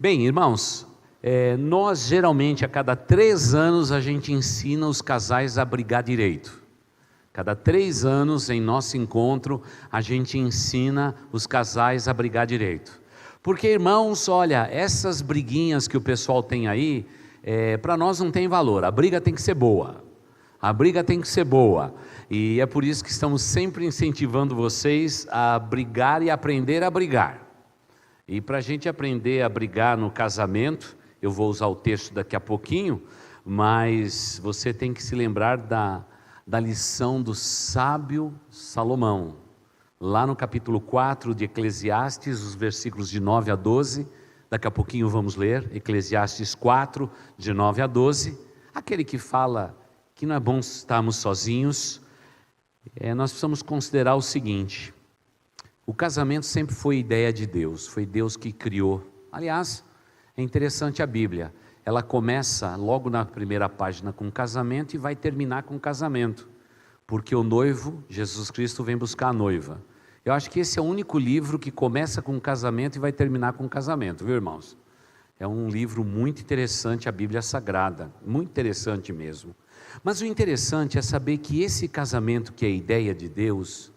Bem, irmãos, nós geralmente a cada 3 anos a gente ensina os casais a brigar direito. Cada 3 anos em nosso encontro a gente ensina os casais a brigar direito. Porque, irmãos, olha, essas briguinhas que o pessoal tem aí, para nós não tem valor. A briga tem que ser boa. A briga tem que ser boa. E é por isso que estamos sempre incentivando vocês a brigar e aprender a brigar. E para a gente aprender a brigar no casamento, eu vou usar o texto daqui a pouquinho, mas você tem que se lembrar da lição do sábio Salomão, lá no capítulo 4 de Eclesiastes, os versículos de 9 a 12, daqui a pouquinho vamos ler, Eclesiastes 4, de 9 a 12, aquele que fala que não é bom estarmos sozinhos. Nós precisamos considerar o seguinte: o casamento sempre foi ideia de Deus, foi Deus que criou. Aliás, é interessante a Bíblia, ela começa logo na primeira página com o casamento e vai terminar com o casamento, porque o noivo, Jesus Cristo, vem buscar a noiva. Eu acho que esse é o único livro que começa com o casamento e vai terminar com o casamento, viu, irmãos? É um livro muito interessante, a Bíblia Sagrada, muito interessante mesmo. Mas o interessante é saber que esse casamento, que é a ideia de Deus,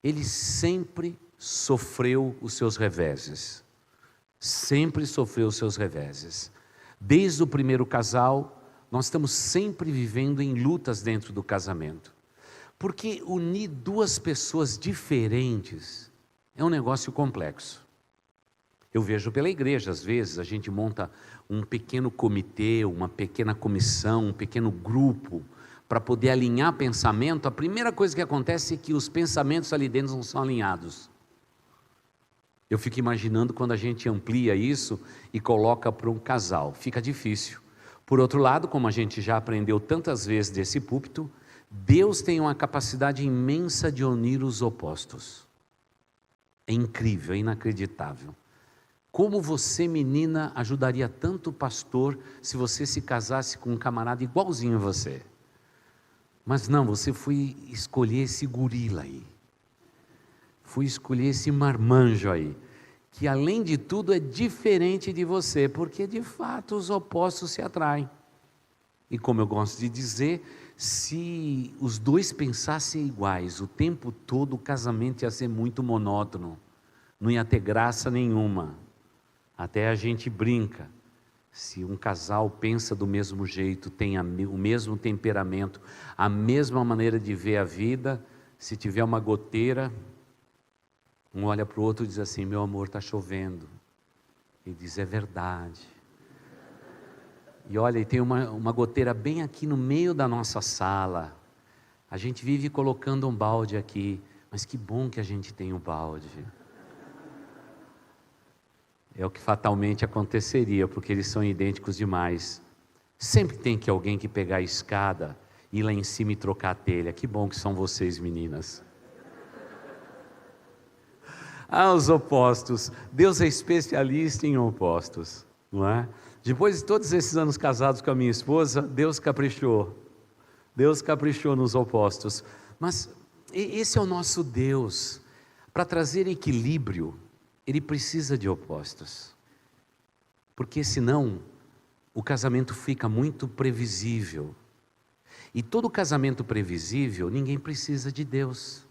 ele sempre sofreu os seus reveses. Sempre sofreu os seus reveses. Desde o primeiro casal, nós estamos sempre vivendo em lutas dentro do casamento. Porque unir duas pessoas diferentes é um negócio complexo. Eu vejo pela igreja, às vezes, a gente monta um pequeno comitê, uma pequena comissão, um pequeno grupo, para poder alinhar pensamento. A primeira coisa que acontece é que os pensamentos ali dentro não são alinhados. Eu fico imaginando quando a gente amplia isso e coloca para um casal, fica difícil. Por outro lado, como a gente já aprendeu tantas vezes desse púlpito, Deus tem uma capacidade imensa de unir os opostos. É incrível, é inacreditável. Como você, menina, ajudaria tanto o pastor se você se casasse com um camarada igualzinho a você? Mas não, você foi escolher esse gorila aí. Fui escolher esse marmanjo aí, que além de tudo é diferente de você, porque de fato os opostos se atraem. E como eu gosto de dizer, se os dois pensassem iguais o tempo todo, o casamento ia ser muito monótono, não ia ter graça nenhuma. Até a gente brinca, se um casal pensa do mesmo jeito, tem o mesmo temperamento, a mesma maneira de ver a vida, se tiver uma goteira, um olha para o outro e diz assim: meu amor, está chovendo. E diz: é verdade. E olha, e tem uma goteira bem aqui no meio da nossa sala. A gente vive colocando um balde aqui, mas que bom que a gente tem um balde. É o que fatalmente aconteceria, porque eles são idênticos demais. Sempre tem que alguém que pegar a escada, ir lá em cima e trocar a telha. Que bom que são vocês, meninas. Os opostos. Deus é especialista em opostos, não é? Depois de todos esses anos casados com a minha esposa, Deus caprichou nos opostos. Mas esse é o nosso Deus. Para trazer equilíbrio, Ele precisa de opostos, porque senão o casamento fica muito previsível, e todo casamento previsível, ninguém precisa de Deus.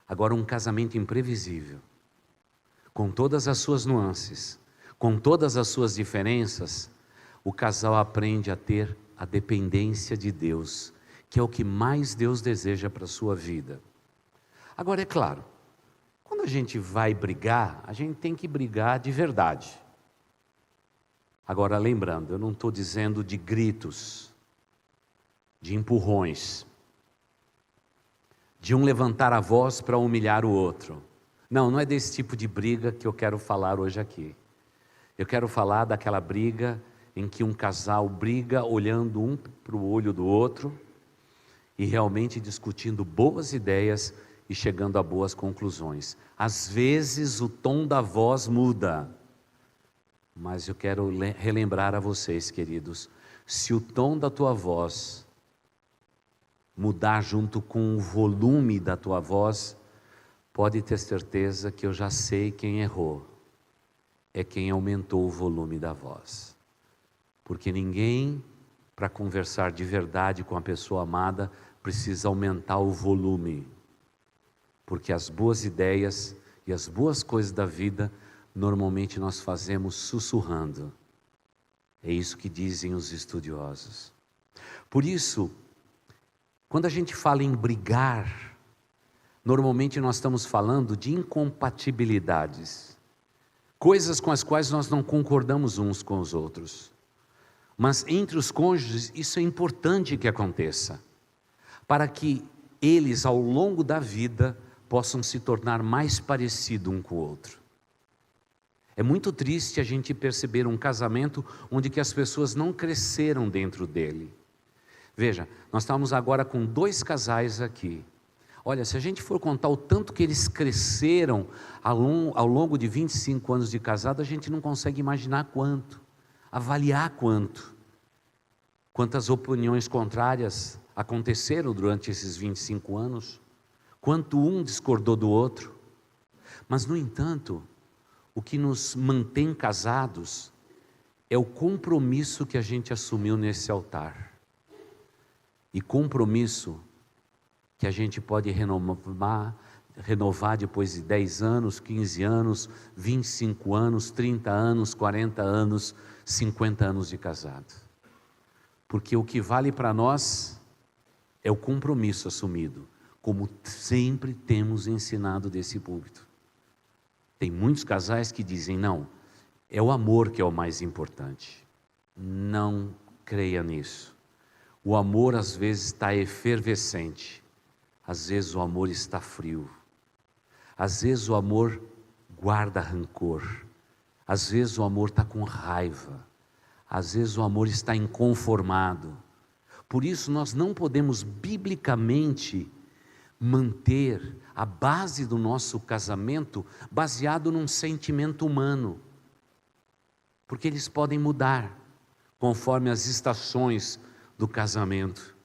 Agora, um casamento imprevisível, com todas as suas nuances, com todas as suas diferenças, o casal aprende a ter a dependência de Deus, que é o que mais Deus deseja para a sua vida. Agora, é claro, quando a gente vai brigar, a gente tem que brigar de verdade. Agora, lembrando, eu não estou dizendo de gritos, de empurrões, de um levantar a voz para humilhar o outro. Não é desse tipo de briga que eu quero falar hoje aqui. Eu quero falar daquela briga em que um casal briga olhando um para o olho do outro e realmente discutindo boas ideias e chegando a boas conclusões. Às vezes o tom da voz muda, mas eu quero relembrar a vocês, queridos, se o tom da tua voz mudar junto com o volume da tua voz, pode ter certeza que eu já sei quem errou. é quem aumentou o volume da voz. Porque ninguém, para conversar de verdade com a pessoa amada, precisa aumentar o volume. Porque as boas ideias e as boas coisas da vida, normalmente nós fazemos sussurrando. É isso que dizem os estudiosos. Por isso, quando a gente fala em brigar, normalmente nós estamos falando de incompatibilidades, coisas com as quais nós não concordamos uns com os outros. Mas entre os cônjuges isso é importante que aconteça, para que eles ao longo da vida possam se tornar mais parecidos um com o outro. É muito triste a gente perceber um casamento onde que as pessoas não cresceram dentro dele. Veja, nós estamos agora com 2 casais aqui. Olha, se a gente for contar o tanto que eles cresceram ao longo de 25 anos de casado, a gente não consegue imaginar quanto, avaliar quantas opiniões contrárias aconteceram durante esses 25 anos, quanto um discordou do outro. Mas, no entanto, o que nos mantém casados é o compromisso que a gente assumiu nesse altar. E compromisso que a gente pode renovar depois de 10 anos, 15 anos, 25 anos, 30 anos, 40 anos, 50 anos de casado. Porque o que vale para nós é o compromisso assumido, como sempre temos ensinado desse púlpito. Tem muitos casais que dizem, não, é o amor que é o mais importante. Não creia nisso. O amor às vezes está efervescente, às vezes o amor está frio, às vezes o amor guarda rancor, às vezes o amor está com raiva, às vezes o amor está inconformado. Por isso nós não podemos biblicamente manter a base do nosso casamento baseado num sentimento humano, porque eles podem mudar conforme as estações do casamento,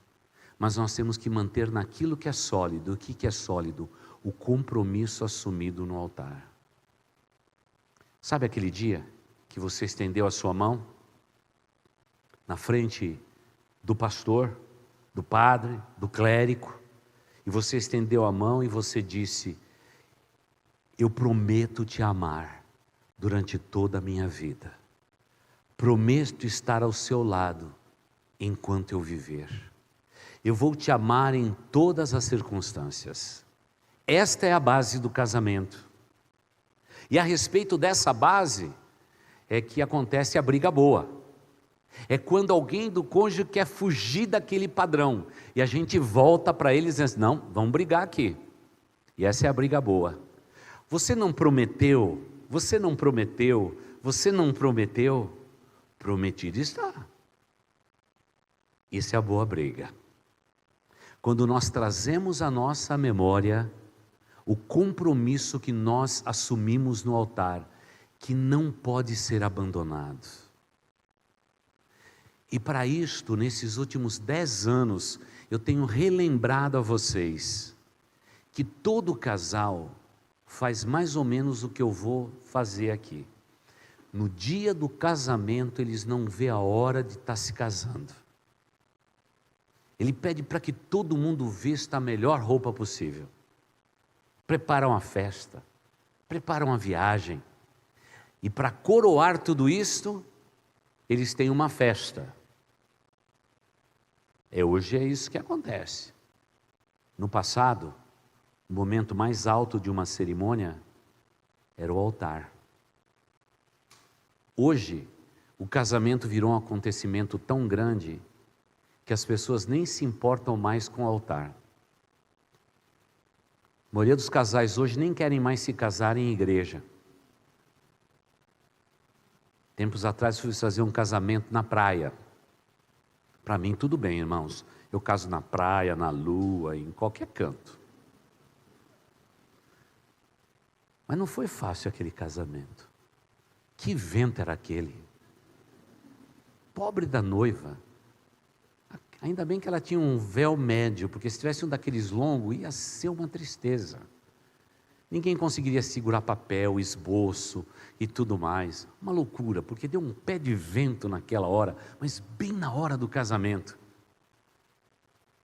mas nós temos que manter naquilo que é sólido. O que é sólido? O compromisso assumido no altar. Sabe aquele dia que você estendeu a sua mão na frente do pastor, do padre, do clérigo, e você estendeu a mão e você disse, eu prometo te amar durante toda a minha vida, prometo estar ao seu lado enquanto eu viver, eu vou te amar em todas as circunstâncias. Esta é a base do casamento, e a respeito dessa base é que acontece a briga boa. É quando alguém do cônjuge quer fugir daquele padrão, e a gente volta para eles e diz, não, vamos brigar aqui, e essa é a briga boa. Você não prometeu, prometido está. Isso é a boa briga. Quando nós trazemos à nossa memória o compromisso que nós assumimos no altar, que não pode ser abandonado. E para isto, nesses últimos 10 anos, eu tenho relembrado a vocês que todo casal faz mais ou menos o que eu vou fazer aqui. No dia do casamento, eles não vê a hora de estar se casando. Ele pede para que todo mundo vista a melhor roupa possível. Prepara uma festa, prepara uma viagem. E para coroar tudo isto, eles têm uma festa. Hoje é isso que acontece. No passado, o momento mais alto de uma cerimônia era o altar. Hoje, o casamento virou um acontecimento tão grande que as pessoas nem se importam mais com o altar. A maioria dos casais hoje nem querem mais se casar em igreja. Tempos atrás fui fazer um casamento na praia. Para mim tudo bem, irmãos, eu caso na praia, na lua, em qualquer canto. Mas não foi fácil aquele casamento. Que vento era aquele? Pobre da noiva. Ainda bem que ela tinha um véu médio, porque se tivesse um daqueles longos, ia ser uma tristeza. Ninguém conseguiria segurar papel, esboço e tudo mais. Uma loucura, porque deu um pé de vento naquela hora, mas bem na hora do casamento.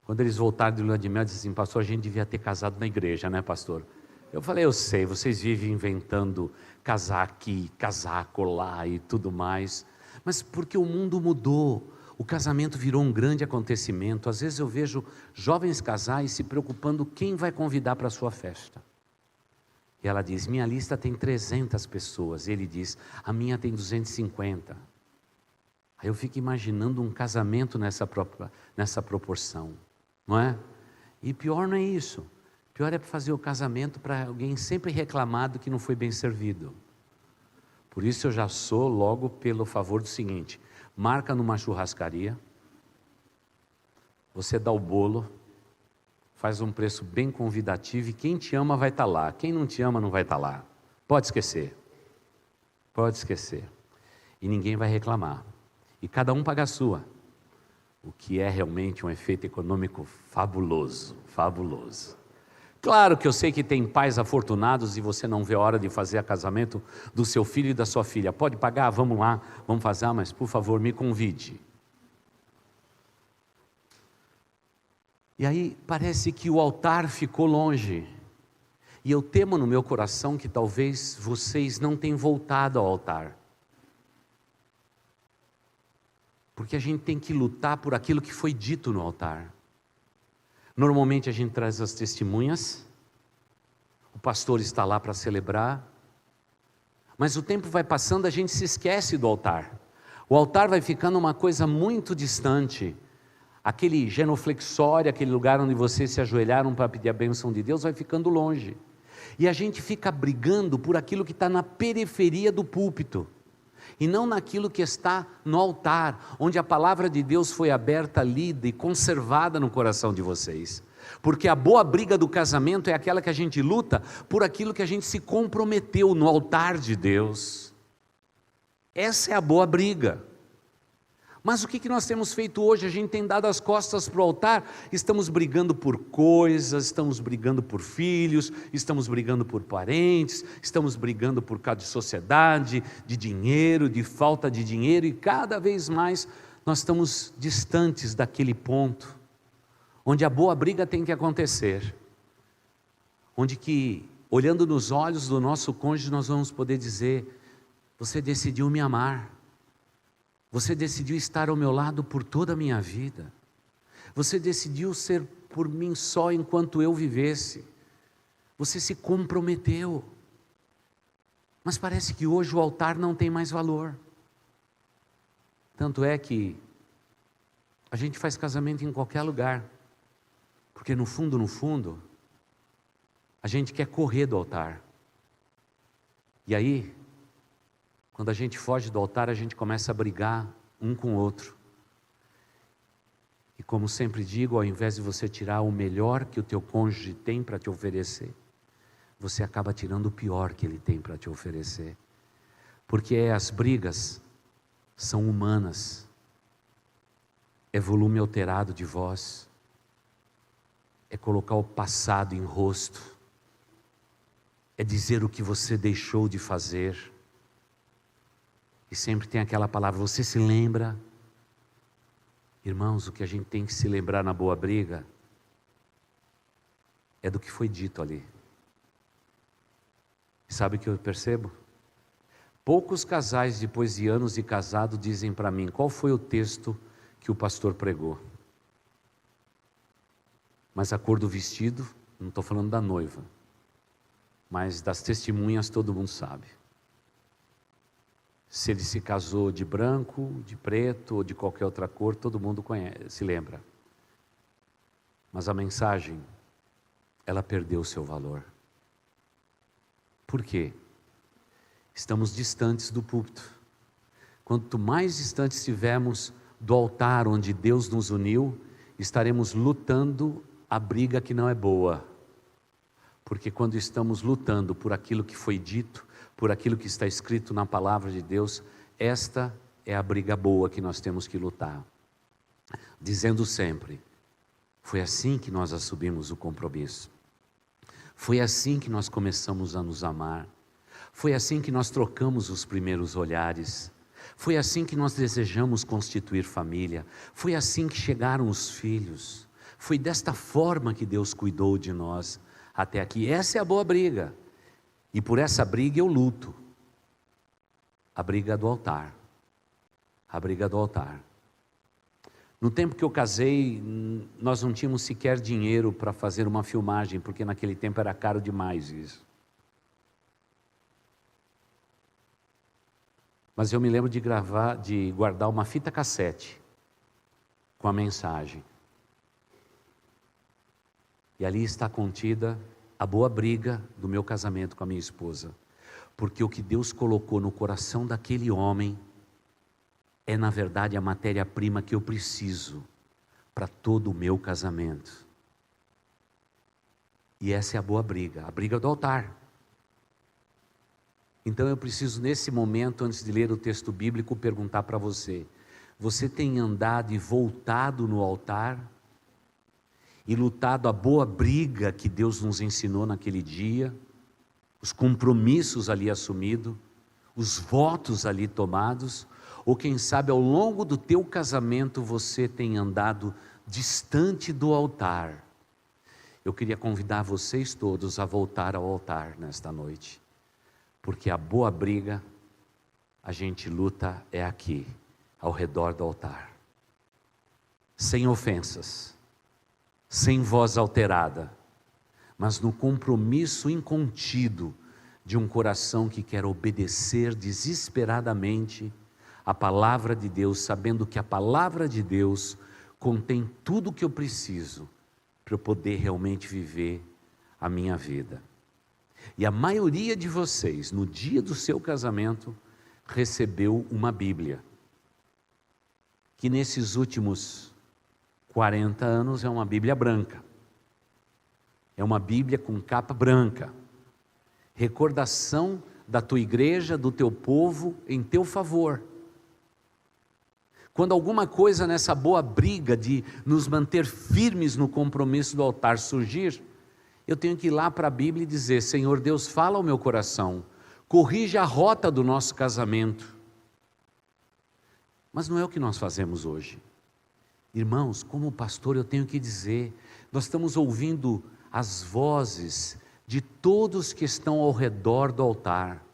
Quando eles voltaram de lua de mel, disseram assim: pastor, a gente devia ter casado na igreja, né, pastor? Eu falei: eu sei, vocês vivem inventando casar aqui, casar colar e tudo mais, mas porque o mundo mudou, o casamento virou um grande acontecimento. Às vezes eu vejo jovens casais se preocupando quem vai convidar para a sua festa. E ela diz: minha lista tem 300 pessoas. Ele diz: a minha tem 250. Aí eu fico imaginando um casamento nessa proporção, não é? E pior não é isso. Pior é fazer o casamento para alguém sempre reclamado que não foi bem servido. Por isso eu já sou logo pelo favor do seguinte: marca numa churrascaria, você dá o bolo, faz um preço bem convidativo e quem te ama vai estar lá, quem não te ama não vai estar lá. Pode esquecer. Pode esquecer. E ninguém vai reclamar. E cada um paga a sua. O que é realmente um efeito econômico fabuloso, fabuloso. Claro que eu sei que tem pais afortunados e você não vê a hora de fazer o casamento do seu filho e da sua filha. Pode pagar? Vamos lá, vamos fazer, mas por favor me convide. E aí parece que o altar ficou longe. E eu temo no meu coração que talvez vocês não tenham voltado ao altar. Porque a gente tem que lutar por aquilo que foi dito no altar. Normalmente a gente traz as testemunhas, o pastor está lá para celebrar, mas o tempo vai passando, a gente se esquece do altar. O altar vai ficando uma coisa muito distante. Aquele genuflexório, aquele lugar onde vocês se ajoelharam para pedir a bênção de Deus, vai ficando longe. E a gente fica brigando por aquilo que está na periferia do púlpito, e não naquilo que está no altar, onde a palavra de Deus foi aberta, lida e conservada no coração de vocês. Porque a boa briga do casamento é aquela que a gente luta por aquilo que a gente se comprometeu no altar de Deus. Essa é a boa briga. Mas o que nós temos feito hoje? A gente tem dado as costas para o altar, estamos brigando por coisas, estamos brigando por filhos, estamos brigando por parentes, estamos brigando por causa de sociedade, de dinheiro, de falta de dinheiro, e cada vez mais nós estamos distantes daquele ponto, onde a boa briga tem que acontecer, onde que, olhando nos olhos do nosso cônjuge, nós vamos poder dizer: você decidiu me amar. Você decidiu estar ao meu lado por toda a minha vida. Você decidiu ser por mim só enquanto eu vivesse. Você se comprometeu. Mas parece que hoje o altar não tem mais valor. Tanto é que a gente faz casamento em qualquer lugar. Porque no fundo, a gente quer correr do altar. E aí, quando a gente foge do altar, a gente começa a brigar um com o outro. E como sempre digo, ao invés de você tirar o melhor que o teu cônjuge tem para te oferecer, você acaba tirando o pior que ele tem para te oferecer. Porque as brigas são humanas. É volume alterado de voz. É colocar o passado em rosto. É dizer o que você deixou de fazer. E sempre tem aquela palavra: você se lembra? Irmãos, o que a gente tem que se lembrar na boa briga é do que foi dito ali. E sabe o que eu percebo? Poucos casais, depois de anos de casado, dizem para mim: qual foi o texto que o pastor pregou? Mas a cor do vestido, não estou falando da noiva, mas das testemunhas todo mundo sabe. Se ele se casou de branco, de preto ou de qualquer outra cor, todo mundo conhece, se lembra. Mas a mensagem, ela perdeu o seu valor. Por quê? Estamos distantes do púlpito. Quanto mais distantes estivermos do altar onde Deus nos uniu, estaremos lutando a briga que não é boa. Porque quando estamos lutando por aquilo que foi dito, por aquilo que está escrito na palavra de Deus, esta é a briga boa que nós temos que lutar. Dizendo sempre: foi assim que nós assumimos o compromisso. Foi assim que nós começamos a nos amar. Foi assim que nós trocamos os primeiros olhares. Foi assim que nós desejamos constituir família. Foi assim que chegaram os filhos. Foi desta forma que Deus cuidou de nós até aqui. Essa é a boa briga. E por essa briga eu luto. A briga do altar. A briga do altar. No tempo que eu casei, nós não tínhamos sequer dinheiro para fazer uma filmagem, porque naquele tempo era caro demais isso. Mas eu me lembro de guardar uma fita cassete com a mensagem. E ali está contida a boa briga do meu casamento com a minha esposa. Porque o que Deus colocou no coração daquele homem é, na verdade, a matéria-prima que eu preciso para todo o meu casamento. E essa é a boa briga, a briga do altar. Então eu preciso, nesse momento, antes de ler o texto bíblico, perguntar para você: você tem andado e voltado no altar? E lutado a boa briga que Deus nos ensinou naquele dia? Os compromissos ali assumidos? Os votos ali tomados? Ou quem sabe ao longo do teu casamento você tem andado distante do altar? Eu queria convidar vocês todos a voltar ao altar nesta noite. Porque a boa briga, a gente luta é aqui, ao redor do altar. Sem ofensas, sem voz alterada, mas no compromisso incontido de um coração que quer obedecer desesperadamente a palavra de Deus, sabendo que a palavra de Deus contém tudo o que eu preciso para eu poder realmente viver a minha vida. E a maioria de vocês, no dia do seu casamento, recebeu uma Bíblia, que nesses últimos 40 anos é uma Bíblia branca, é uma Bíblia com capa branca, recordação da tua igreja, do teu povo, em teu favor. Quando alguma coisa nessa boa briga de nos manter firmes no compromisso do altar surgir, eu tenho que ir lá para a Bíblia e dizer: Senhor Deus, fala ao meu coração, corrige a rota do nosso casamento. Mas não é o que nós fazemos hoje. Irmãos, como pastor eu tenho que dizer, nós estamos ouvindo as vozes de todos que estão ao redor do altar,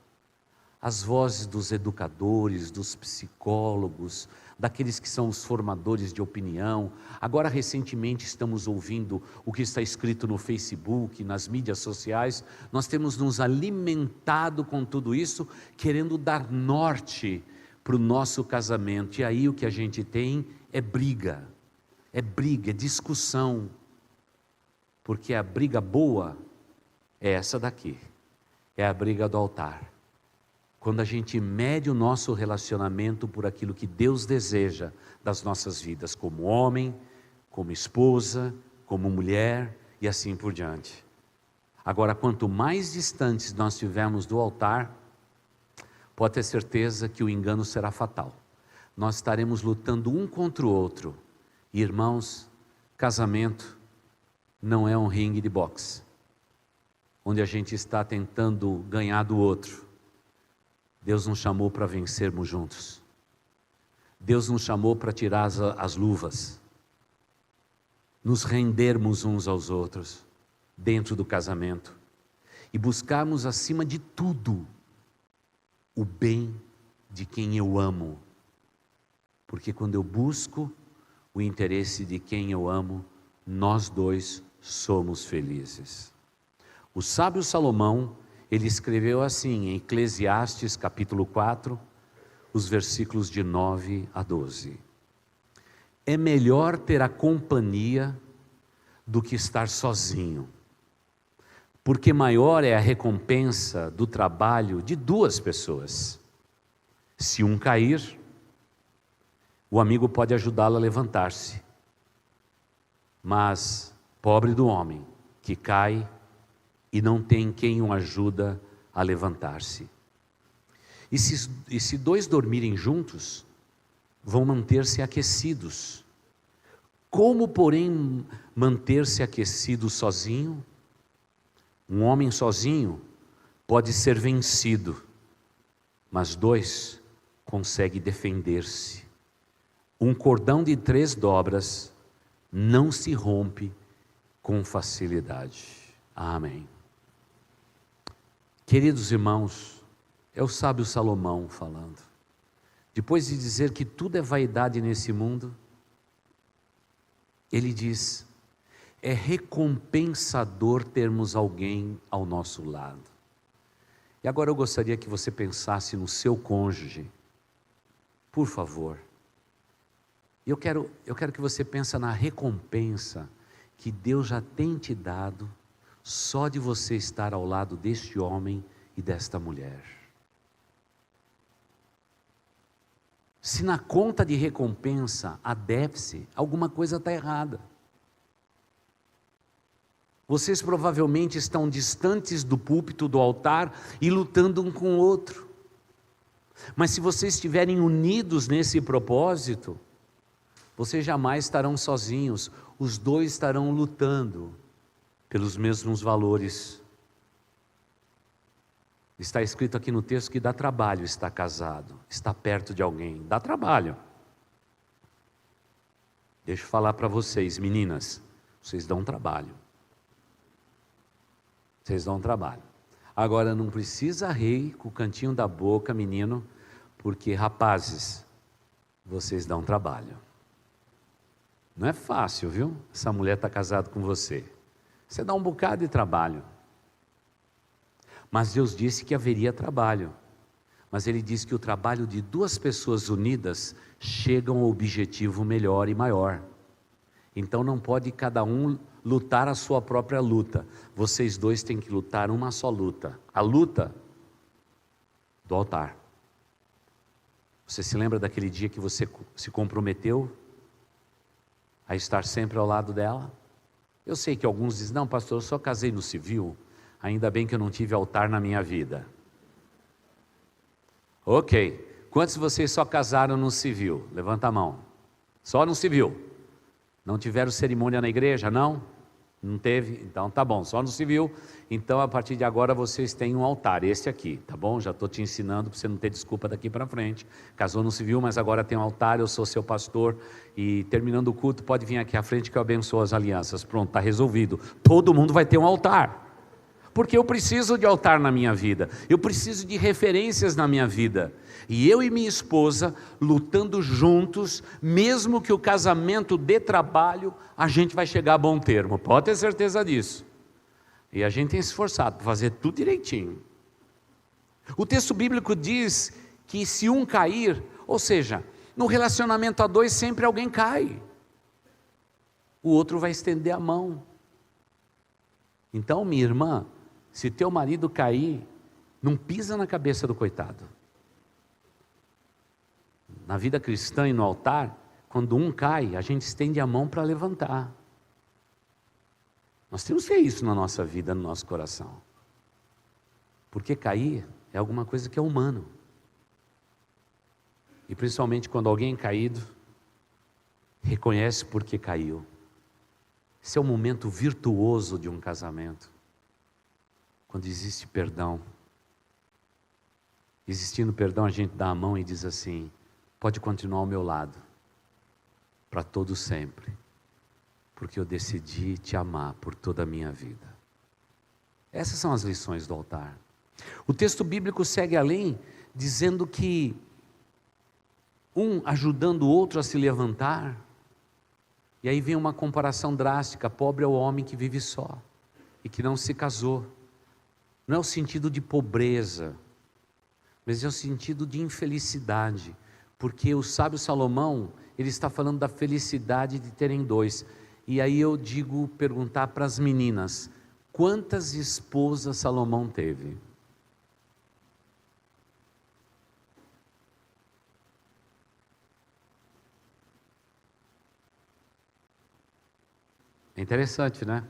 as vozes dos educadores, dos psicólogos, daqueles que são os formadores de opinião. Agora recentemente estamos ouvindo o que está escrito no Facebook, nas mídias sociais. Nós temos nos alimentado com tudo isso, querendo dar norte para o nosso casamento. E aí o que a gente tem é briga, é discussão. Porque a briga boa é essa daqui, é a briga do altar. Quando a gente mede o nosso relacionamento por aquilo que Deus deseja das nossas vidas, como homem, como esposa, como mulher e assim por diante. Agora, quanto mais distantes nós estivermos do altar, pode ter certeza que o engano será fatal. Nós estaremos lutando um contra o outro. E, irmãos, casamento não é um ringue de boxe, onde a gente está tentando ganhar do outro. Deus nos chamou para vencermos juntos. Deus nos chamou para tirar as luvas, nos rendermos uns aos outros, dentro do casamento, e buscarmos acima de tudo, o bem de quem eu amo. Porque quando eu busco o interesse de quem eu amo, nós dois somos felizes. O sábio Salomão, ele escreveu assim em Eclesiastes capítulo 4, os versículos de 9 a 12. É melhor ter a companhia do que estar sozinho, porque maior é a recompensa do trabalho de duas pessoas. Se um cair, o amigo pode ajudá-lo a levantar-se, mas pobre do homem que cai e não tem quem o ajuda a levantar-se. E se dois dormirem juntos, vão manter-se aquecidos. Como, porém, manter-se aquecido sozinho? Um homem sozinho pode ser vencido, mas dois conseguem defender-se. Um cordão de 3 dobras não se rompe com facilidade. Amém. Queridos irmãos, é o sábio Salomão falando. Depois de dizer que tudo é vaidade nesse mundo, ele diz: é recompensador termos alguém ao nosso lado. E agora eu gostaria que você pensasse no seu cônjuge, por favor. Eu quero que você pense na recompensa que Deus já tem te dado, só de você estar ao lado deste homem e desta mulher. Se na conta de recompensa há déficit, alguma coisa está errada. Vocês provavelmente estão distantes do púlpito, do altar e lutando um com o outro. Mas se vocês estiverem unidos nesse propósito, vocês jamais estarão sozinhos, os dois estarão lutando pelos mesmos valores. Está escrito aqui no texto que dá trabalho estar casado, estar perto de alguém, dá trabalho. Deixa eu falar para vocês, meninas, vocês dão trabalho. Vocês dão trabalho. Agora não precisa rir com o cantinho da boca, menino, porque rapazes, vocês dão trabalho. Não é fácil, viu? Essa mulher está casada com você. Você dá um bocado de trabalho. Mas Deus disse que haveria trabalho. Mas Ele disse que o trabalho de 2 pessoas unidas chega a um objetivo melhor e maior. Então não pode cada um lutar a sua própria luta. Vocês dois têm que lutar uma só luta. A luta do altar. Você se lembra daquele dia que você se comprometeu a estar sempre ao lado dela? Eu sei que alguns dizem: não, pastor, eu só casei no civil, ainda bem que eu não tive altar na minha vida. Ok, quantos de vocês só casaram no civil? Levanta a mão. Só no civil. Não tiveram cerimônia na igreja, não? Não teve? Então tá bom, só no civil. Então a partir de agora vocês têm um altar, esse aqui, tá bom? Já estou te ensinando para você não ter desculpa daqui para frente. Casou no civil, mas agora tem um altar, eu sou seu pastor. E terminando o culto, pode vir aqui à frente que eu abençoo as alianças. Pronto, está resolvido. Todo mundo vai ter um altar. Porque eu preciso de altar na minha vida, eu preciso de referências na minha vida, e eu e minha esposa lutando juntos, mesmo que o casamento dê trabalho, a gente vai chegar a bom termo, pode ter certeza disso, e a gente tem se esforçado para fazer tudo direitinho. O texto bíblico diz que se um cair, ou seja, no relacionamento a 2 sempre alguém cai, o outro vai estender a mão. Então, minha irmã, se teu marido cair, não pisa na cabeça do coitado. Na vida cristã e no altar, quando um cai, a gente estende a mão para levantar. Nós temos que ter isso na nossa vida, no nosso coração. Porque cair é alguma coisa que é humano. E principalmente quando alguém é caído, reconhece por que caiu. Esse é o momento virtuoso de um casamento. Quando existe perdão. Existindo perdão, a gente dá a mão e diz assim: pode continuar ao meu lado, para todo sempre, porque eu decidi te amar por toda a minha vida. Essas são as lições do altar. O texto bíblico segue além, dizendo que um ajudando o outro a se levantar, e aí vem uma comparação drástica: pobre é o homem que vive só, e que não se casou. Não é o sentido de pobreza, mas é o sentido de infelicidade, porque o sábio Salomão, ele está falando da felicidade de terem 2, e aí eu digo, perguntar para as meninas, quantas esposas Salomão teve? É interessante, né?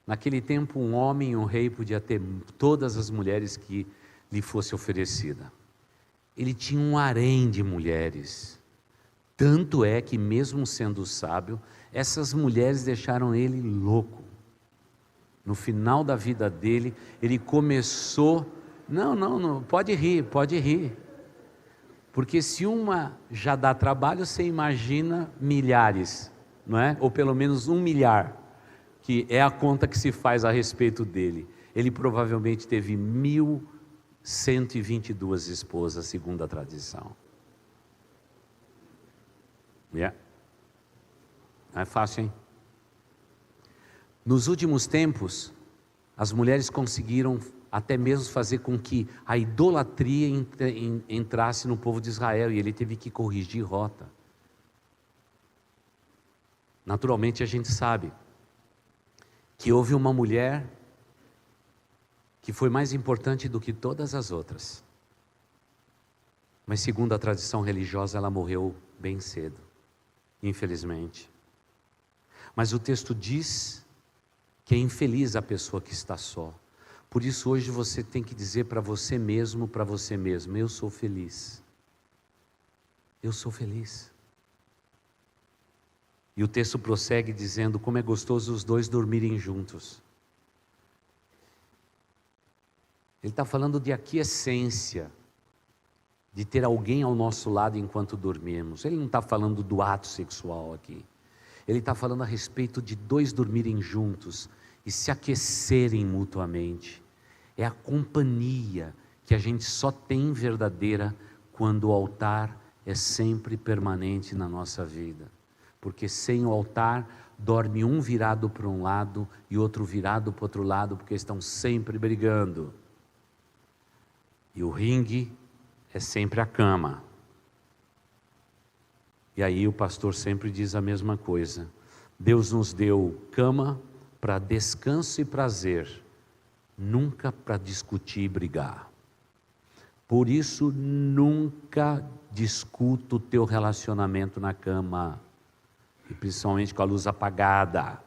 Naquele tempo, um homem, um rei, podia ter todas as mulheres que lhe fosse oferecida. Ele tinha um harém de mulheres. Tanto é que, mesmo sendo sábio, essas mulheres deixaram ele louco. no final da vida dele, ele começou, não, pode rir, porque se uma já dá trabalho, você imagina milhares, não é? Ou pelo menos 1 milhar, que é a conta que se faz a respeito dele. Ele provavelmente teve 1.122 esposas, segundo a tradição. Não é fácil, hein? Nos últimos tempos, as mulheres conseguiram até mesmo fazer com que a idolatria entrasse no povo de Israel, e ele teve que corrigir rota. Naturalmente a gente sabe que houve uma mulher que foi mais importante do que todas as outras, mas segundo a tradição religiosa ela morreu bem cedo, infelizmente. Mas o texto diz que é infeliz a pessoa que está só. Por isso hoje você tem que dizer para você mesmo, eu sou feliz. Eu sou feliz. E o texto prossegue dizendo como é gostoso os dois dormirem juntos. Ele está falando de aquiescência, de ter alguém ao nosso lado enquanto dormimos. Ele não está falando do ato sexual aqui. Ele está falando a respeito de dois dormirem juntos e se aquecerem mutuamente. É a companhia que a gente só tem verdadeira quando o altar é sempre permanente na nossa vida. Porque sem o altar, dorme um virado para um lado e outro virado para o outro lado, porque estão sempre brigando. E o ringue é sempre a cama. E aí o pastor sempre diz a mesma coisa. Deus nos deu cama para descanso e prazer, nunca para discutir e brigar. Por isso, nunca discuta o teu relacionamento na cama, e principalmente com a luz apagada.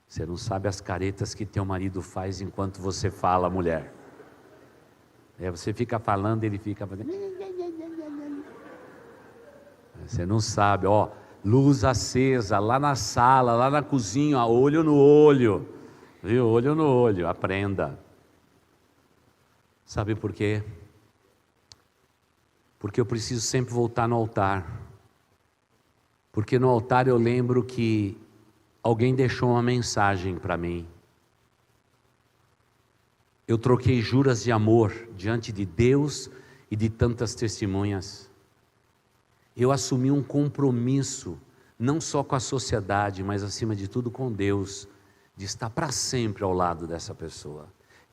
Você não sabe as caretas que teu marido faz enquanto você fala, mulher. Você fica falando, ele fica fazendo... Você não sabe, luz acesa, lá na sala, lá na cozinha, olho no olho, viu? Olho no olho, aprenda. Sabe por quê? Porque eu preciso sempre voltar no altar. Porque no altar eu lembro que alguém deixou uma mensagem para mim. Eu troquei juras de amor diante de Deus e de tantas testemunhas. Eu assumi um compromisso, não só com a sociedade, mas acima de tudo com Deus, de estar para sempre ao lado dessa pessoa.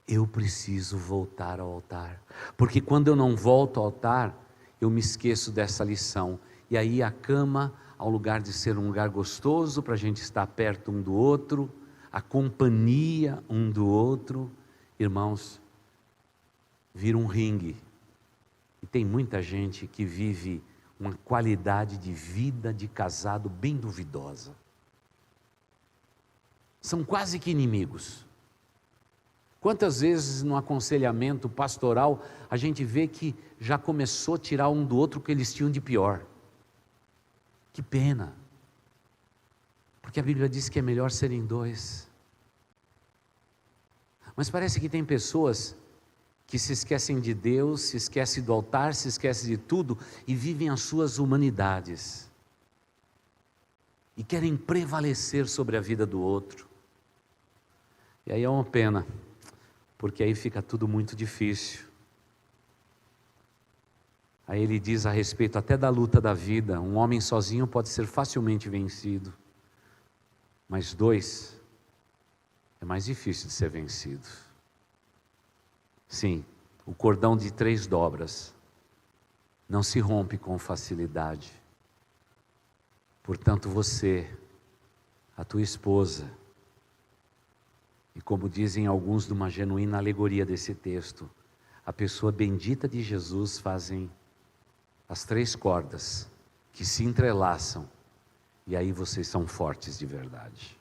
Eu preciso voltar ao altar, porque quando eu não volto ao altar, eu me esqueço dessa lição. E aí a cama, ao lugar de ser um lugar gostoso para a gente estar perto um do outro, a companhia um do outro, irmãos, vira um ringue. E tem muita gente que vive uma qualidade de vida de casado bem duvidosa. São quase que inimigos. Quantas vezes no aconselhamento pastoral a gente vê que já começou a tirar um do outro o que eles tinham de pior. Que pena. Porque a Bíblia diz que é melhor serem dois. Mas parece que tem pessoas que se esquecem de Deus, se esquecem do altar, se esquecem de tudo e vivem as suas humanidades. E querem prevalecer sobre a vida do outro. E aí é uma pena, porque aí fica tudo muito difícil. Aí ele diz a respeito até da luta da vida, um homem sozinho pode ser facilmente vencido, mas dois é mais difícil de ser vencido. Sim, o cordão de 3 dobras não se rompe com facilidade. Portanto, você, a tua esposa, e como dizem alguns de uma genuína alegoria desse texto, a pessoa bendita de Jesus fazem as 3 cordas que se entrelaçam, e aí vocês são fortes de verdade.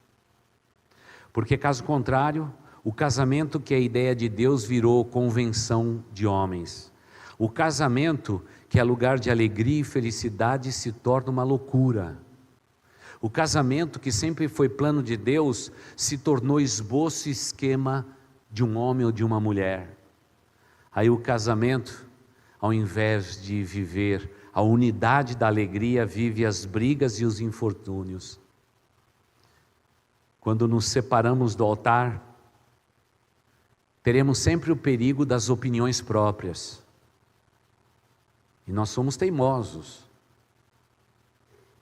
Porque caso contrário, o casamento que é a ideia de Deus virou convenção de homens. O casamento que é lugar de alegria e felicidade se torna uma loucura. O casamento, que sempre foi plano de Deus, se tornou esboço e esquema de um homem ou de uma mulher. Aí o casamento, ao invés de viver a unidade da alegria, vive as brigas e os infortúnios. Quando nos separamos do altar, teremos sempre o perigo das opiniões próprias. E nós somos teimosos,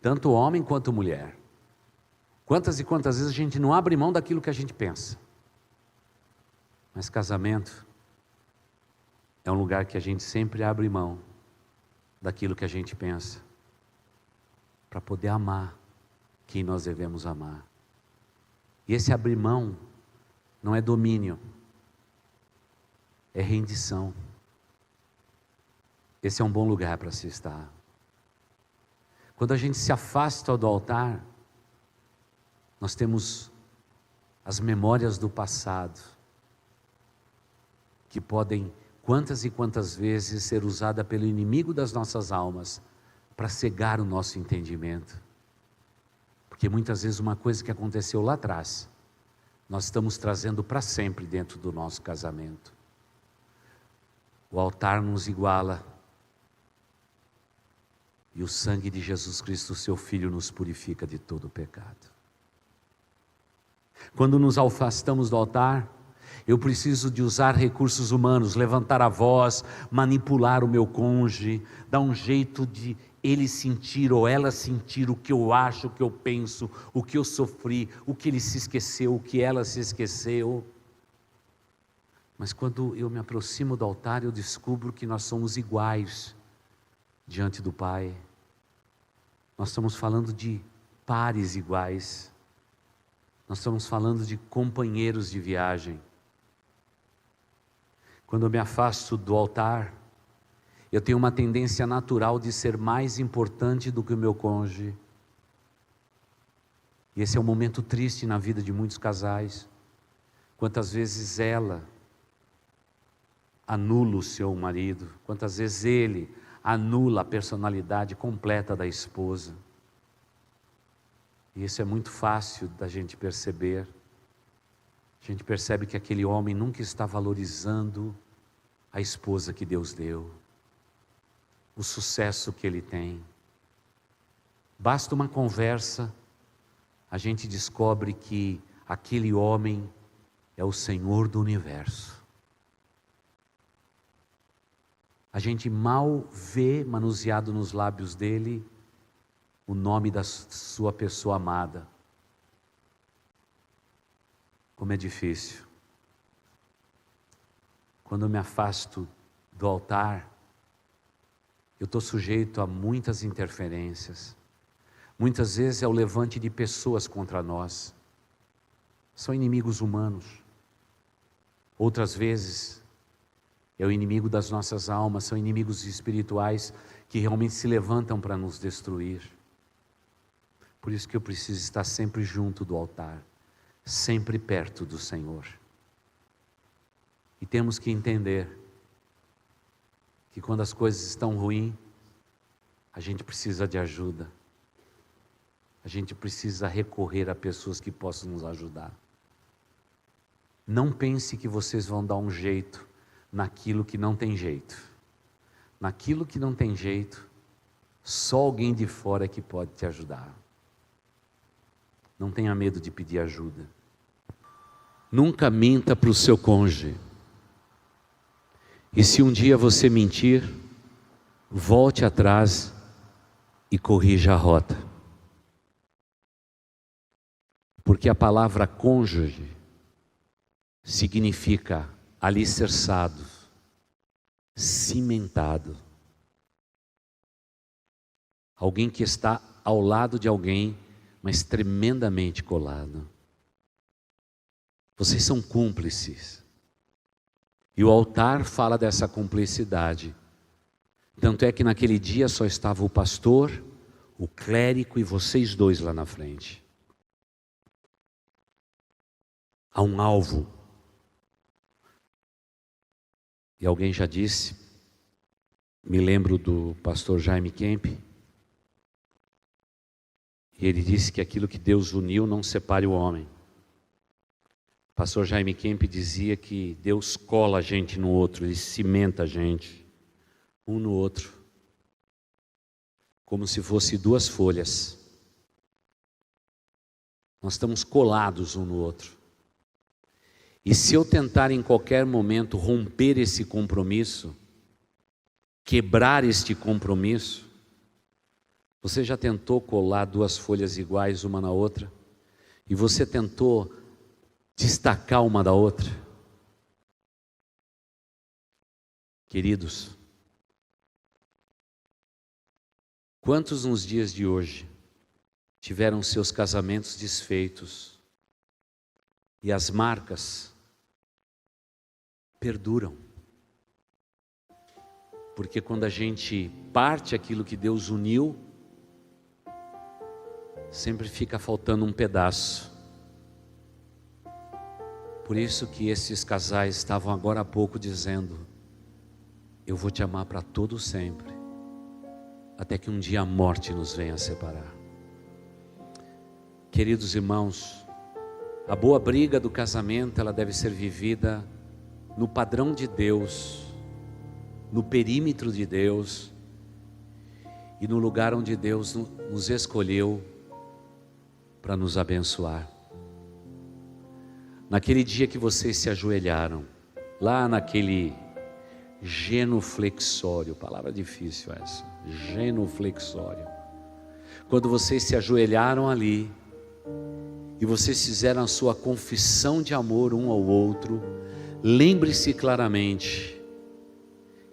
tanto homem quanto mulher. Quantas e quantas vezes a gente não abre mão daquilo que a gente pensa. Mas casamento é um lugar que a gente sempre abre mão daquilo que a gente pensa, para poder amar quem nós devemos amar. E esse abrir mão não é domínio, é rendição. Esse é um bom lugar para se estar. Quando a gente se afasta do altar, nós temos as memórias do passado, que podem, quantas e quantas vezes, ser usada pelo inimigo das nossas almas, para cegar o nosso entendimento. Porque muitas vezes uma coisa que aconteceu lá atrás, nós estamos trazendo para sempre dentro do nosso casamento. O altar nos iguala, e o sangue de Jesus Cristo, seu Filho, nos purifica de todo o pecado. Quando nos afastamos do altar, eu preciso de usar recursos humanos, levantar a voz, manipular o meu cônjuge, dar um jeito de ele sentir ou ela sentir o que eu acho, o que eu penso, o que eu sofri, o que ele se esqueceu, o que ela se esqueceu. Mas quando eu me aproximo do altar, eu descubro que nós somos iguais diante do Pai. Nós estamos falando de pares iguais. Nós estamos falando de companheiros de viagem. Quando eu me afasto do altar, eu tenho uma tendência natural de ser mais importante do que o meu cônjuge. E esse é um momento triste na vida de muitos casais. Quantas vezes ela anula o seu marido, quantas vezes ele anula a personalidade completa da esposa. E isso é muito fácil da gente perceber. A gente percebe que aquele homem nunca está valorizando a esposa que Deus deu, o sucesso que ele tem. Basta uma conversa, a gente descobre que aquele homem é o Senhor do universo. A gente mal vê manuseado nos lábios dele o nome da sua pessoa amada. Como é difícil. Quando eu me afasto do altar, eu estou sujeito a muitas interferências. Muitas vezes é o levante de pessoas contra nós. São inimigos humanos. Outras vezes é o inimigo das nossas almas, são inimigos espirituais que realmente se levantam para nos destruir. Por isso que eu preciso estar sempre junto do altar, sempre perto do Senhor. E temos que entender que quando as coisas estão ruins, a gente precisa de ajuda. A gente precisa recorrer a pessoas que possam nos ajudar. Não pense que vocês vão dar um jeito naquilo que não tem jeito. Naquilo que não tem jeito, só alguém de fora é que pode te ajudar. Não tenha medo de pedir ajuda. Nunca minta para o seu cônjuge. E se um dia você mentir, volte atrás e corrija a rota. Porque a palavra cônjuge significa alicerçado, cimentado. Alguém que está ao lado de alguém, mas tremendamente colado. Vocês são cúmplices. E o altar fala dessa cumplicidade. Tanto é que naquele dia só estava o pastor, o clérigo e vocês dois lá na frente. Há um alvo. E alguém já disse, me lembro do pastor Jaime Kemp, E ele disse que aquilo que Deus uniu não separe o homem. O pastor Jaime Kemp dizia que Deus cola a gente no outro, Ele cimenta a gente, um no outro, como se fosse duas folhas. Nós estamos colados um no outro. E se eu tentar em qualquer momento romper esse compromisso, quebrar este compromisso, você já tentou colar duas folhas iguais uma na outra? E você tentou destacar uma da outra? Queridos, quantos nos dias de hoje tiveram seus casamentos desfeitos e as marcas perduram? Porque quando a gente parte aquilo que Deus uniu, sempre fica faltando um pedaço. Por isso que esses casais estavam agora há pouco dizendo: eu vou te amar para todo sempre, até que um dia a morte nos venha separar. Queridos irmãos, a boa briga do casamento, ela deve ser vivida no padrão de Deus, no perímetro de Deus e no lugar onde Deus nos escolheu para nos abençoar. Naquele dia que vocês se ajoelharam, lá naquele genuflexório, palavra difícil essa, genuflexório, quando vocês se ajoelharam ali, e vocês fizeram a sua confissão de amor um ao outro, lembre-se claramente,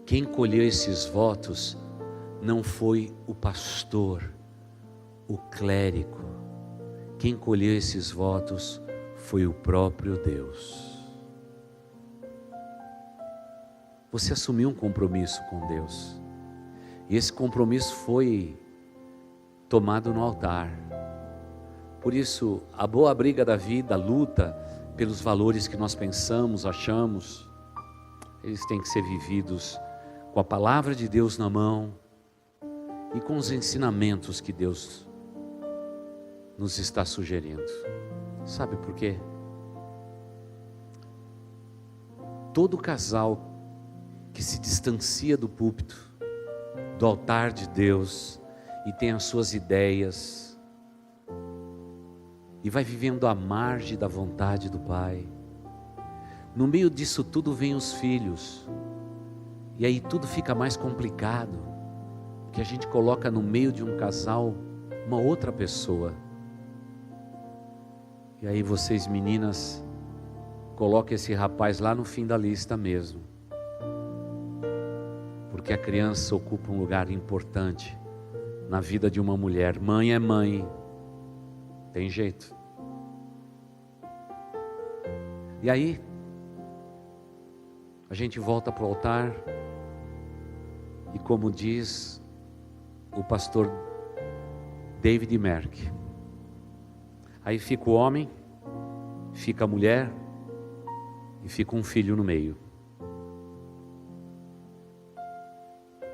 quem colheu esses votos não foi o pastor, o clérigo, quem colheu esses votos foi o próprio Deus. Você assumiu um compromisso com Deus, e esse compromisso foi tomado no altar. Por isso, a boa briga da vida, a luta pelos valores que nós pensamos, achamos, eles têm que ser vividos com a palavra de Deus na mão e com os ensinamentos que Deus nos está sugerindo. Sabe por quê? Todo casal que se distancia do púlpito, do altar de Deus, e tem as suas ideias, e vai vivendo à margem da vontade do Pai, no meio disso tudo vem os filhos, e aí tudo fica mais complicado, porque a gente coloca no meio de um casal uma outra pessoa, e aí vocês meninas, colocam esse rapaz lá no fim da lista mesmo, porque a criança ocupa um lugar importante na vida de uma mulher. Mãe é mãe, tem jeito. E aí a gente volta para o altar, e como diz o pastor David Merck, aí fica o homem, fica a mulher e fica um filho no meio.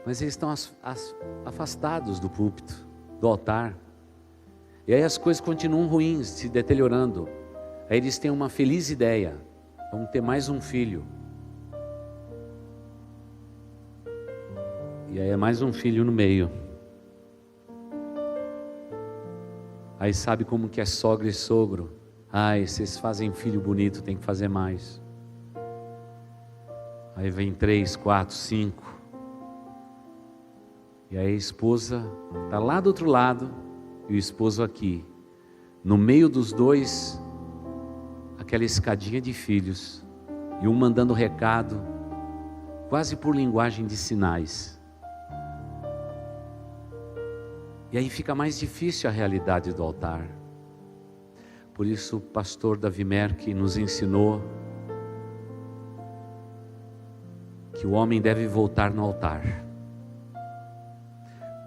Mas eles estão afastados do púlpito, do altar. E aí as coisas continuam ruins, se deteriorando. Aí eles têm uma feliz ideia: vamos ter mais um filho. E aí é mais um filho no meio. Aí sabe como que é sogra e sogro? Ai, vocês fazem filho bonito, tem que fazer mais. Aí vem 3, 4, 5. E aí a esposa está lá do outro lado, e o esposo aqui. No meio dos dois, aquela escadinha de filhos, e um mandando recado, quase por linguagem de sinais. E aí fica mais difícil a realidade do altar. Por isso o pastor Davi Merck nos ensinou que o homem deve voltar no altar,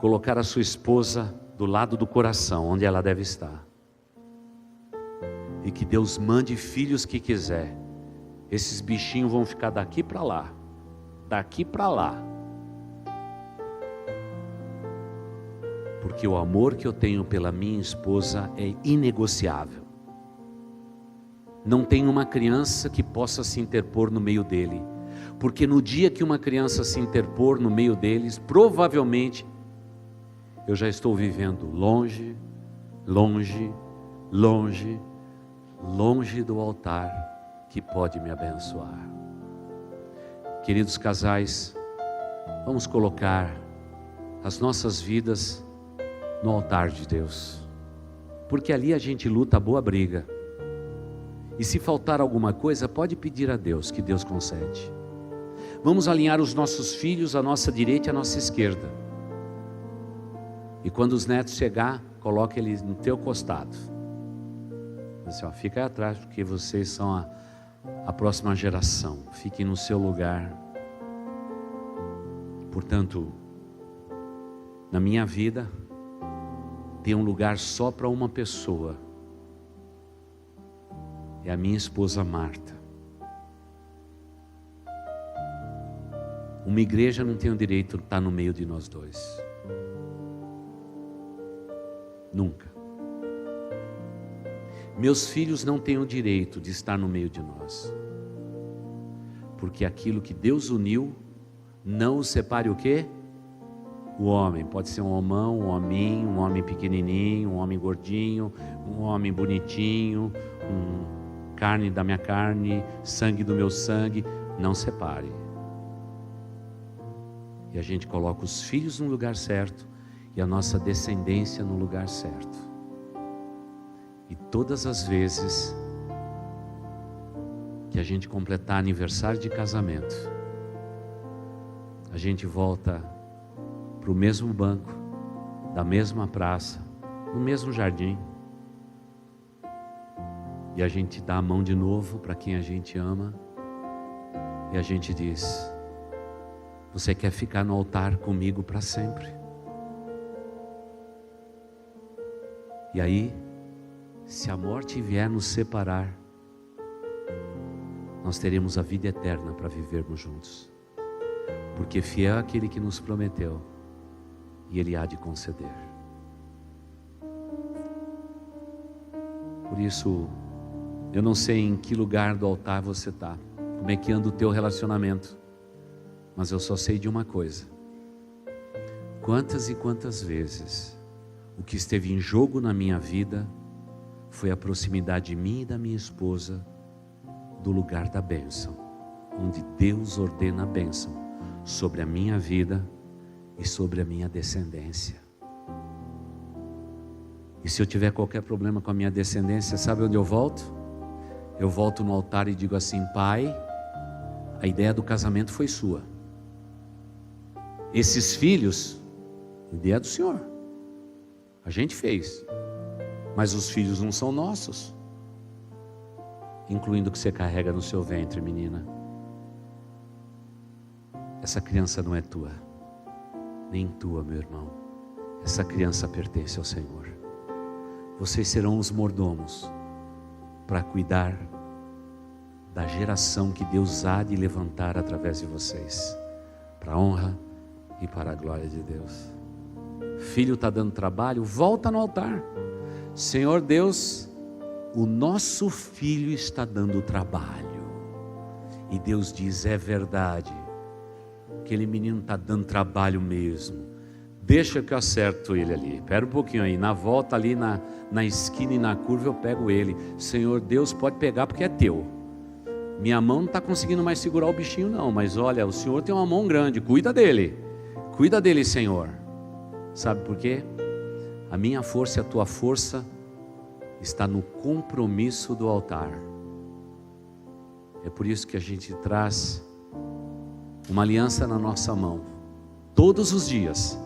colocar a sua esposa do lado do coração, onde ela deve estar, e que Deus mande filhos que quiser. Esses bichinhos vão ficar daqui para lá, daqui para lá, porque o amor que eu tenho pela minha esposa é inegociável. Não tem uma criança que possa se interpor no meio dele, porque no dia que uma criança se interpor no meio deles, provavelmente eu já estou vivendo longe, longe, longe, longe do altar que pode me abençoar. Queridos casais, vamos colocar as nossas vidas no altar de Deus, porque ali a gente luta a boa briga, e se faltar alguma coisa, pode pedir a Deus, que Deus concede. Vamos alinhar os nossos filhos à nossa direita e à nossa esquerda, e quando os netos chegar, coloque eles no teu costado, assim, ó, fica aí atrás, porque vocês são a próxima geração, fiquem no seu lugar. Portanto, na minha vida, tem um lugar só para uma pessoa, é a minha esposa Marta. Uma igreja não tem o direito de estar no meio de nós dois, nunca. Meus filhos não têm o direito de estar no meio de nós, porque aquilo que Deus uniu, não os separe o quê? O homem, pode ser um homão, um hominho, um homem pequenininho, um homem gordinho, um homem bonitinho, carne da minha carne, sangue do meu sangue, não separe. E a gente coloca os filhos no lugar certo e a nossa descendência no lugar certo. E todas as vezes que a gente completar aniversário de casamento, a gente volta para o mesmo banco, da mesma praça, no mesmo jardim, e a gente dá a mão de novo para quem a gente ama, e a gente diz: você quer ficar no altar comigo para sempre? E aí, se a morte vier nos separar, nós teremos a vida eterna para vivermos juntos, porque fiel é aquele que nos prometeu, e Ele há de conceder. Por isso, eu não sei em que lugar do altar você está, como é que anda o teu relacionamento, mas eu só sei de uma coisa: quantas e quantas vezes o que esteve em jogo na minha vida foi a proximidade de mim e da minha esposa do lugar da bênção, onde Deus ordena a bênção sobre a minha vida e sobre a minha descendência. E se eu tiver qualquer problema com a minha descendência, sabe onde eu volto? Eu volto no altar e digo assim: Pai, a ideia do casamento foi sua, esses filhos, ideia do Senhor, a gente fez, mas os filhos não são nossos, incluindo o que você carrega no seu ventre, menina. Essa criança não é tua, nem tua, meu irmão. Essa criança pertence ao Senhor. Vocês serão os mordomos para cuidar da geração que Deus há de levantar através de vocês, para a honra e para a glória de Deus. Filho está dando trabalho, volta no altar. Senhor Deus, o nosso filho está dando trabalho. E Deus diz: é verdade, aquele menino está dando trabalho mesmo, deixa que eu acerto ele ali, espera um pouquinho aí, na volta ali na esquina e na curva eu pego ele. Senhor Deus, pode pegar porque é teu, minha mão não está conseguindo mais segurar o bichinho não, mas olha, o Senhor tem uma mão grande, cuida dele, Senhor. Sabe por quê? A minha força e a tua força está no compromisso do altar. É por isso que a gente traz uma aliança na nossa mão todos os dias,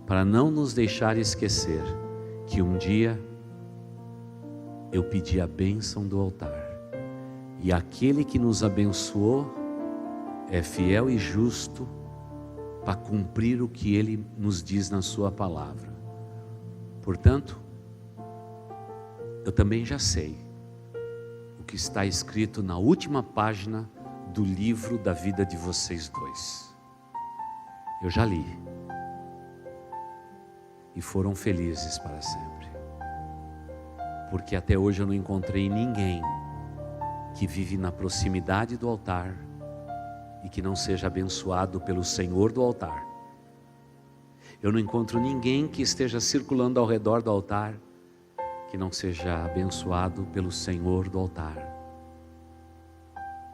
para não nos deixar esquecer que um dia eu pedi a bênção do altar, e aquele que nos abençoou é fiel e justo para cumprir o que Ele nos diz na sua palavra. Portanto, eu também já sei o que está escrito na última página do livro da vida de vocês dois. Eu já li. e foram felizes para sempre. Porque até hoje eu não encontrei ninguém que vive na proximidade do altar e que não seja abençoado pelo Senhor do altar. Eu não encontro ninguém que esteja circulando ao redor do altar que não seja abençoado pelo Senhor do altar.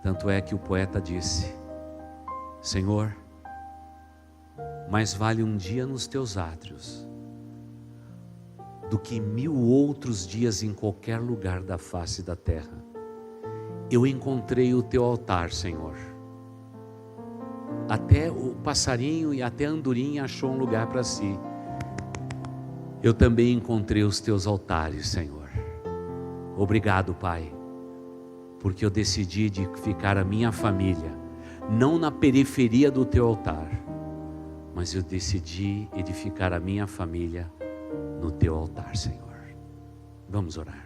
Tanto é que o poeta disse: Senhor, mais vale um dia nos teus átrios do que 1000 outros dias em qualquer lugar da face da terra. Eu encontrei o teu altar, Senhor. Até o passarinho e até a andorinha achou um lugar para si. Eu também encontrei os teus altares, Senhor. Obrigado, Pai, porque eu decidi edificar a minha família, não na periferia do teu altar, mas eu decidi edificar a minha família no teu altar, Senhor. Vamos orar.